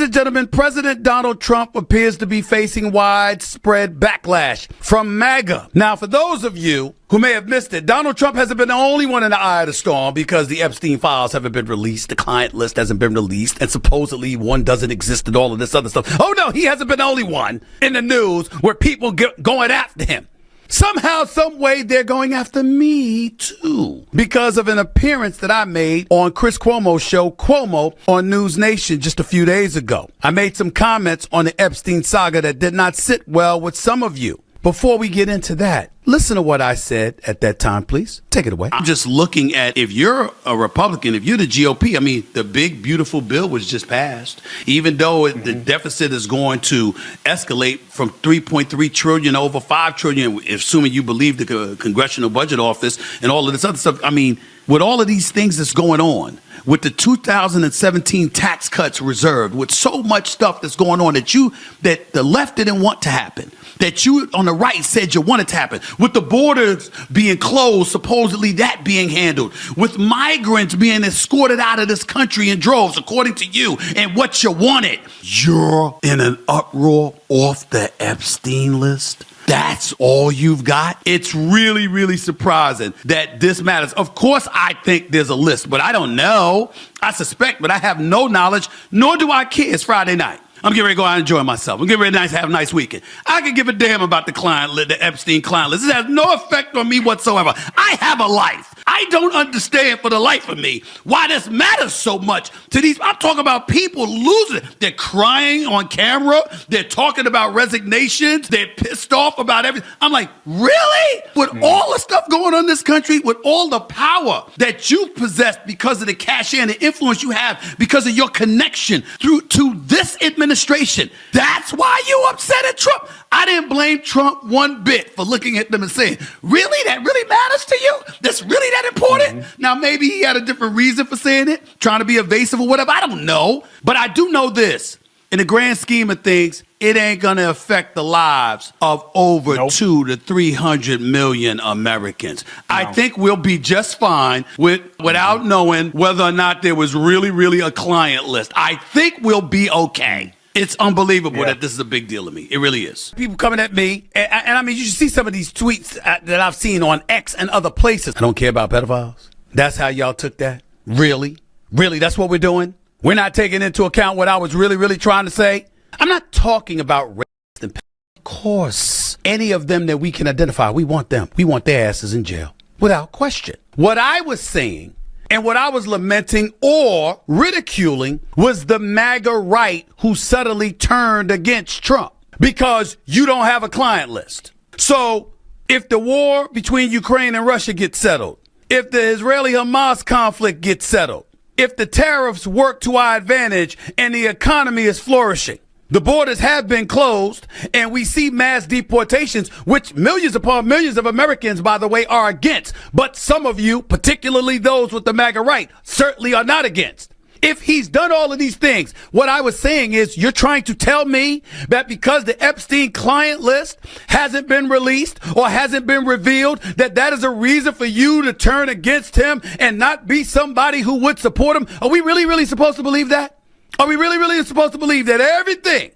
and gentlemen, President Donald Trump appears to be facing widespread backlash from MAGA. Now, for those of you who may have missed it, Donald Trump hasn't been the only one in the eye of the storm because the Epstein files haven't been released, the client list hasn't been released, and supposedly one doesn't exist and all of this other stuff. Oh, no, he hasn't been the only one in the news where people going after him. Somehow, some way, they're going after me, too, because of an appearance that I made on Chris Cuomo's show, Cuomo, on News Nation just a few days ago. I made some comments on the Epstein saga that did not sit well with some of you. Before we get into that, listen to what I said at that time, please. Take it away. I'm just looking at, if you're a Republican, if you're the GOP, I mean, the big, beautiful bill was just passed. Even though the deficit is going to escalate from 3.3 trillion over 5 trillion, assuming you believe the Congressional Budget Office and all of this other stuff. I mean, with all of these things that's going on, with the 2017 tax cuts reserved, with so much stuff that's going on that the left didn't want to happen, that you on the right said you wanted to happen, with the borders being closed, supposedly that being handled, with migrants being escorted out of this country in droves, according to you, and what you wanted. You're in an uproar off the Epstein list. That's all you've got? It's really, really surprising that this matters. Of course, I think there's a list, but I don't know. I suspect, but I have no knowledge, nor do I care. It's Friday night. I'm getting ready to go out and enjoy myself. I'm getting ready to have a nice weekend. I can give a damn about the Epstein client list. It has no effect on me whatsoever. I have a life. I don't understand for the life of me why this matters so much to these. I'm talking about people losing it. They're crying on camera. They're talking about resignations. They're pissed off about everything. I'm like, really? With all the stuff going on in this country, with all the power that you possess because of the cachet and the influence you have because of your connection to this administration, that's why you upset at Trump? I didn't blame Trump one bit for looking at them and saying, really? That really matters to you? That's really that important? Now, maybe he had a different reason for saying it, trying to be evasive or whatever. I don't know. But I do know this. In the grand scheme of things, it ain't going to affect the lives of over 2 to 300 million Americans. No. I think we'll be just fine without knowing whether or not there was really a client list. I think we'll be okay. It's unbelievable that this is a big deal to me. It really is. People coming at me, and I mean, you should see some of these tweets that I've seen on X and other places. I don't care about pedophiles. That's how y'all took that? Really? Really, that's what we're doing? We're not taking into account what I was really trying to say? I'm not talking about rapists and pedophiles. Of course, any of them that we can identify, we want them. We want their asses in jail, without question. What I was saying and what I was lamenting or ridiculing was the MAGA right who suddenly turned against Trump because you don't have a client list. So if the war between Ukraine and Russia gets settled, if the Israeli-Hamas conflict gets settled, if the tariffs work to our advantage and the economy is flourishing, the borders have been closed, and we see mass deportations, which millions upon millions of Americans, by the way, are against. But some of you, particularly those with the MAGA right, certainly are not against. If he's done all of these things, what I was saying is you're trying to tell me that because the Epstein client list hasn't been released or hasn't been revealed, that is a reason for you to turn against him and not be somebody who would support him? Are we really supposed to believe that? Are we really supposed to believe that everything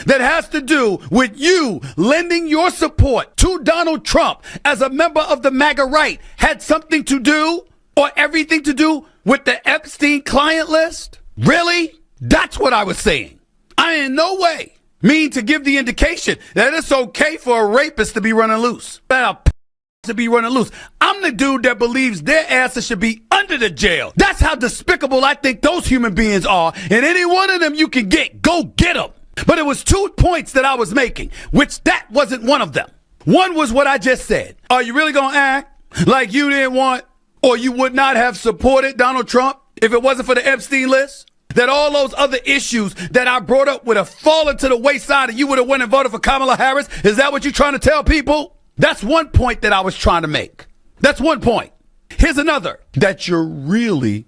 that has to do with you lending your support to Donald Trump as a member of the MAGA right had something to do or everything to do with the Epstein client list? Really? That's what I was saying. I in no way mean to give the indication that it's okay for a rapist to be running loose, to be running loose. I'm the dude that believes their asses should be under the jail. That's how despicable I think those human beings are. And any one of them you can get, go get them. But it was 2 points that I was making, which that wasn't one of them. One was what I just said. Are you really going to act like you didn't want or you would not have supported Donald Trump if it wasn't for the Epstein list? That all those other issues that I brought up would have fallen to the wayside and you would have went and voted for Kamala Harris? Is that what you're trying to tell people? That's one point that I was trying to make. That's one point. Here's another. That you're really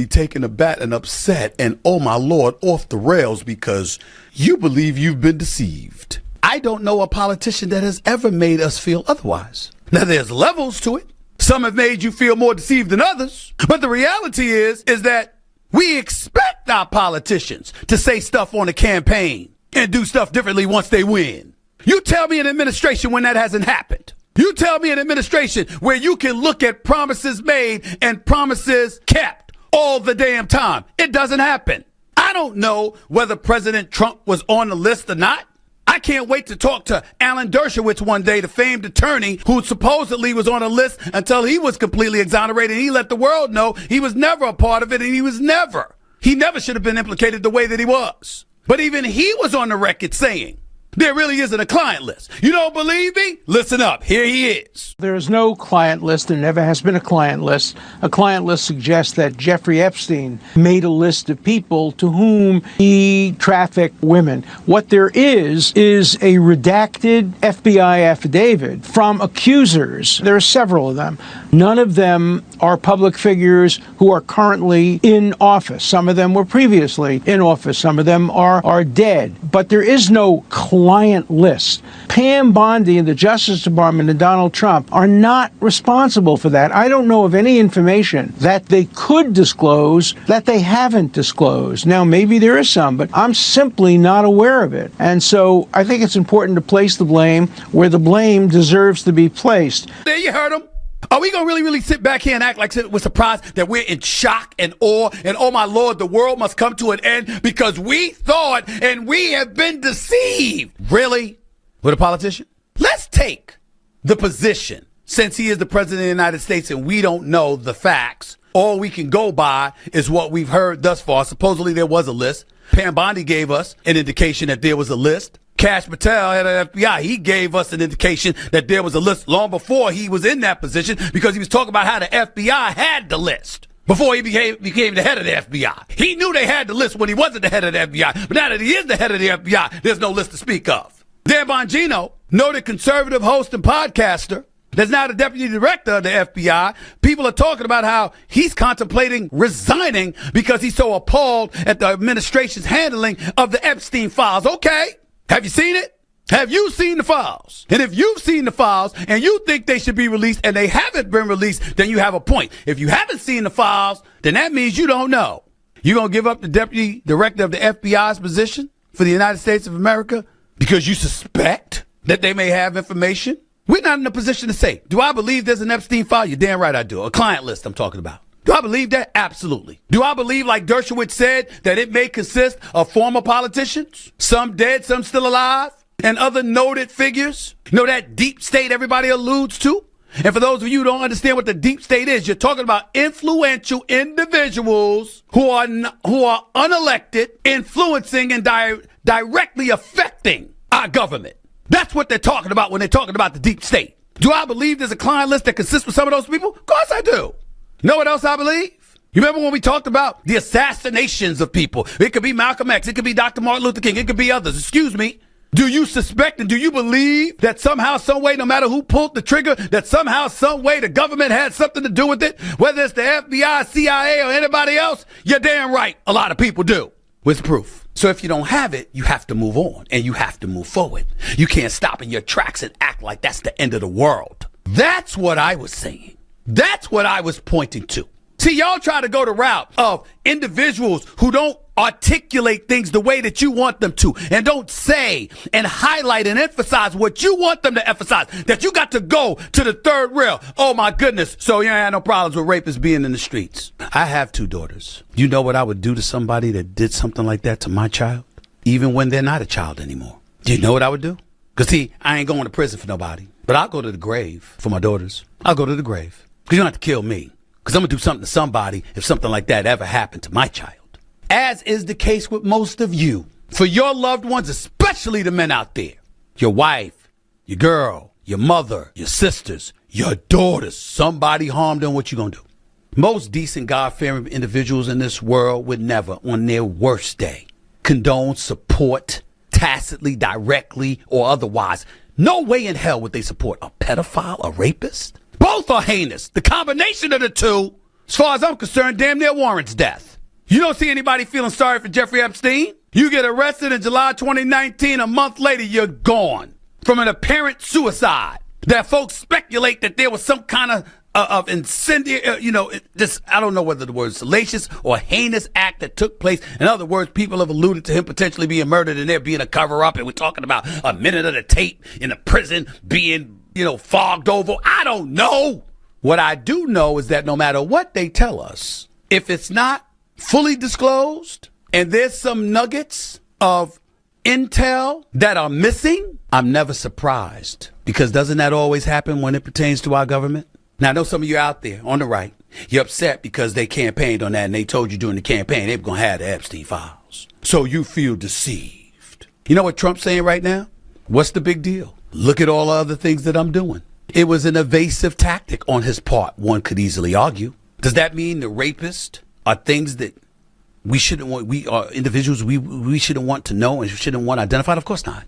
taken aback and upset and, oh my Lord, off the rails because you believe you've been deceived. I don't know a politician that has ever made us feel otherwise. Now, there's levels to it. Some have made you feel more deceived than others. But the reality is that We expect our politicians to say stuff on the campaign and do stuff differently once they win. You tell me an administration when that hasn't happened. You tell me an administration where you can look at promises made and promises kept all the damn time. It doesn't happen. I don't know whether President Trump was on the list or not. I can't wait to talk to Alan Dershowitz one day, the famed attorney who supposedly was on a list until he was completely exonerated. He let the world know he was never a part of it, and he never should have been implicated the way that he was. But even he was on the record saying there really isn't a client list. You don't believe me? Listen up. Here he is. There is no client list. There never has been a client list. A client list suggests that Jeffrey Epstein made a list of people to whom he trafficked women. What there is a redacted FBI affidavit from accusers. There are several of them. None of them are public figures who are currently in office. Some of them were previously in office. Some of them are dead. But there is no client list. Pam Bondi and the Justice Department and Donald Trump are not responsible for that. I don't know of any information that they could disclose that they haven't disclosed. Now, maybe there is some, but I'm simply not aware of it. And so I think it's important to place the blame where the blame deserves to be placed. There you heard him. Are we going to really sit back here and act like we're surprised that we're in shock and awe and, oh my Lord, the world must come to an end because we thought and we have been deceived? Really? With a politician? Let's take the position, since he is the president of the United States and we don't know the facts, all we can go by is what we've heard thus far. Supposedly there was a list. Pam Bondi gave us an indication that there was a list. Cash Patel, head of the FBI, he gave us an indication that there was a list long before he was in that position because he was talking about how the FBI had the list before he became the head of the FBI. He knew they had the list when he wasn't the head of the FBI, but now that he is the head of the FBI, there's no list to speak of. Dan Bongino, noted conservative host and podcaster, that's now the deputy director of the FBI. People are talking about how he's contemplating resigning because he's so appalled at the administration's handling of the Epstein files. Okay. Have you seen it? Have you seen the files? And if you've seen the files and you think they should be released and they haven't been released, then you have a point. If you haven't seen the files, then that means you don't know. You're going to give up the deputy director of the FBI's position for the United States of America because you suspect that they may have information? We're not in a position to say, do I believe there's an Epstein file? You're damn right I do. A client list I'm talking about. Do I believe that? Absolutely. Do I believe, like Dershowitz said, that it may consist of former politicians, some dead, some still alive, and other noted figures? You know that deep state everybody alludes to? And for those of you who don't understand what the deep state is, you're talking about influential individuals who are unelected, influencing and directly affecting our government. That's what they're talking about when they're talking about the deep state. Do I believe there's a client list that consists of some of those people? Of course I do. You know what else I believe? You remember when we talked about the assassinations of people? It could be Malcolm X. It could be Dr. Martin Luther King. It could be others. Excuse me. Do you suspect and do you believe that somehow, some way, no matter who pulled the trigger, that somehow, some way the government had something to do with it? Whether it's the FBI, CIA, or anybody else? You're damn right. A lot of people do. With proof. So if you don't have it, you have to move on and you have to move forward. You can't stop in your tracks and act like that's the end of the world. That's what I was saying. That's what I was pointing to. See, y'all try to go the route of individuals who don't articulate things the way that you want them to and don't say and highlight and emphasize what you want them to emphasize, that you got to go to the third rail. Oh, my goodness. So you ain't had no problems with rapists being in the streets. I have 2 daughters. You know what I would do to somebody that did something like that to my child, even when they're not a child anymore? Do you know what I would do? Because, see, I ain't going to prison for nobody, but I'll go to the grave for my daughters. I'll go to the grave. Because you don't have to kill me. Because I'm going to do something to somebody if something like that ever happened to my child. As is the case with most of you. For your loved ones, especially the men out there. Your wife, your girl, your mother, your sisters, your daughters. Somebody harmed them, what you going to do? Most decent, God-fearing individuals in this world would never, on their worst day, condone, support, tacitly, directly, or otherwise. No way in hell would they support a pedophile, a rapist. Both are heinous. The combination of the two, as far as I'm concerned, damn near warrants death. You don't see anybody feeling sorry for Jeffrey Epstein? You get arrested in July 2019, a month later, you're gone from an apparent suicide. That folks speculate that there was some kind of incendiary, just, I don't know whether the word is salacious or heinous act that took place. In other words, people have alluded to him potentially being murdered and there being a cover up. And we're talking about a minute of the tape in the prison being, fogged over. I don't know. What I do know is that no matter what they tell us, if it's not fully disclosed and there's some nuggets of intel that are missing, I'm never surprised. Because doesn't that always happen when it pertains to our government? Now, I know some of you out there on the right, you're upset because they campaigned on that and they told you during the campaign they were going to have the Epstein files. So you feel deceived. You know what Trump's saying right now? What's the big deal? Look at all the other things that I'm doing. It was an evasive tactic on his part, one could easily argue. Does that mean the rapist are things that we shouldn't want, we are individuals we shouldn't want to know and shouldn't want identified? Of course not.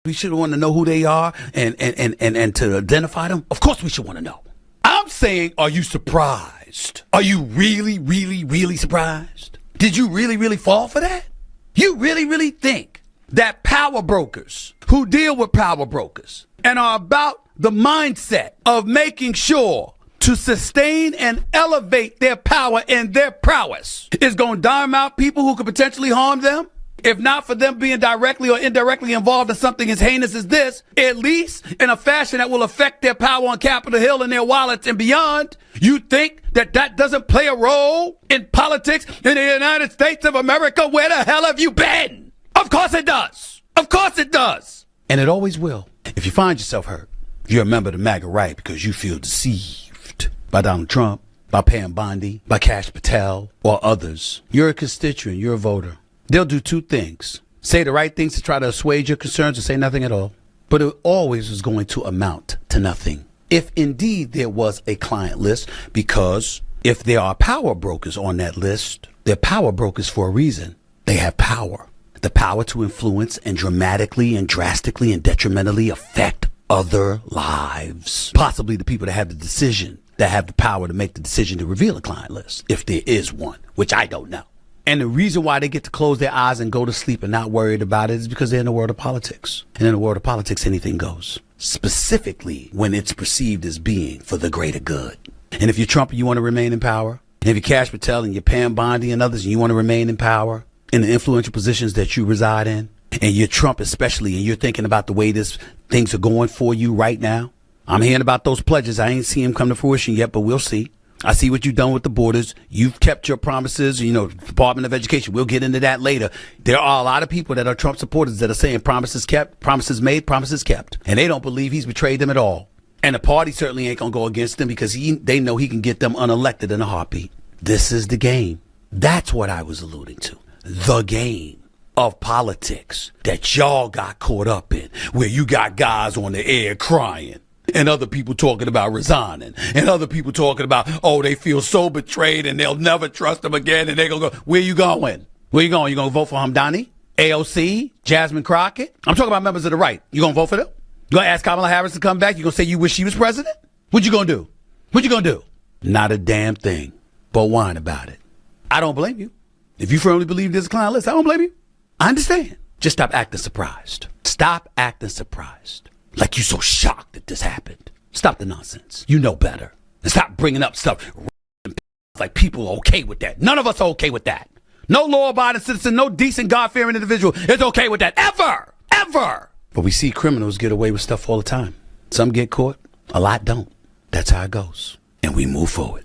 We should want to know who they are and to identify them. Of course we should want to know. I'm saying, are you surprised? Are you really, really, really surprised? Did you really, really fall for that? You really, really think that power brokers who deal with power brokers and are about the mindset of making sure to sustain and elevate their power and their prowess is going to dime out people who could potentially harm them? If not for them being directly or indirectly involved in something as heinous as this, at least in a fashion that will affect their power on Capitol Hill and their wallets and beyond, you think that that doesn't play a role in politics in the United States of America? Where the hell have you been? Of course it does. Of course it does. And it always will. If you find yourself hurt, you're a member of the MAGA right because you feel deceived by Donald Trump, by Pam Bondi, by Kash Patel, or others. You're a constituent. You're a voter. They'll do two things. Say the right things to try to assuage your concerns or say nothing at all. But it always is going to amount to nothing. If indeed there was a client list, because if there are power brokers on that list, they're power brokers for a reason. They have power. The power to influence and dramatically and drastically and detrimentally affect other lives. Possibly the people that have the decision, that have the power to make the decision to reveal a client list, if there is one, which I don't know. And the reason why they get to close their eyes and go to sleep and not worried about it is because they're in the world of politics. And in the world of politics, anything goes. Specifically when it's perceived as being for the greater good. And if you're Trump and you want to remain in power, and if you're Kash Patel and you're Pam Bondi and others and you want to remain in power in the influential positions that you reside in, and you're Trump especially, and you're thinking about the way things are going for you right now, I'm hearing about those pledges. I ain't seen them come to fruition yet, but we'll see. I see what you've done with the borders. You've kept your promises, Department of Education. We'll get into that later. There are a lot of people that are Trump supporters that are saying promises kept, promises made, promises kept. And they don't believe he's betrayed them at all. And the party certainly ain't going to go against him because they know he can get them unelected in a heartbeat. This is the game. That's what I was alluding to. The game of politics that y'all got caught up in, where you got guys on the air crying. And other people talking about resigning. And other people talking about, they feel so betrayed and they'll never trust him again. And they're going to go, where you going? Where you going? You going to vote for Hamdani? AOC? Jasmine Crockett? I'm talking about members of the right. You going to vote for them? You going to ask Kamala Harris to come back? You going to say you wish she was president? What you going to do? What you going to do? Not a damn thing. But whine about it. I don't blame you. If you firmly believe there's a client list, I don't blame you. I understand. Just stop acting surprised. Stop acting surprised. Like you so shocked that this happened. Stop the nonsense. You know better. And stop bringing up stuff like people are okay with that. None of us are okay with that. No law-abiding citizen, no decent God-fearing individual is okay with that. Ever. Ever. But we see criminals get away with stuff all the time. Some get caught. A lot don't. That's how it goes. And we move forward.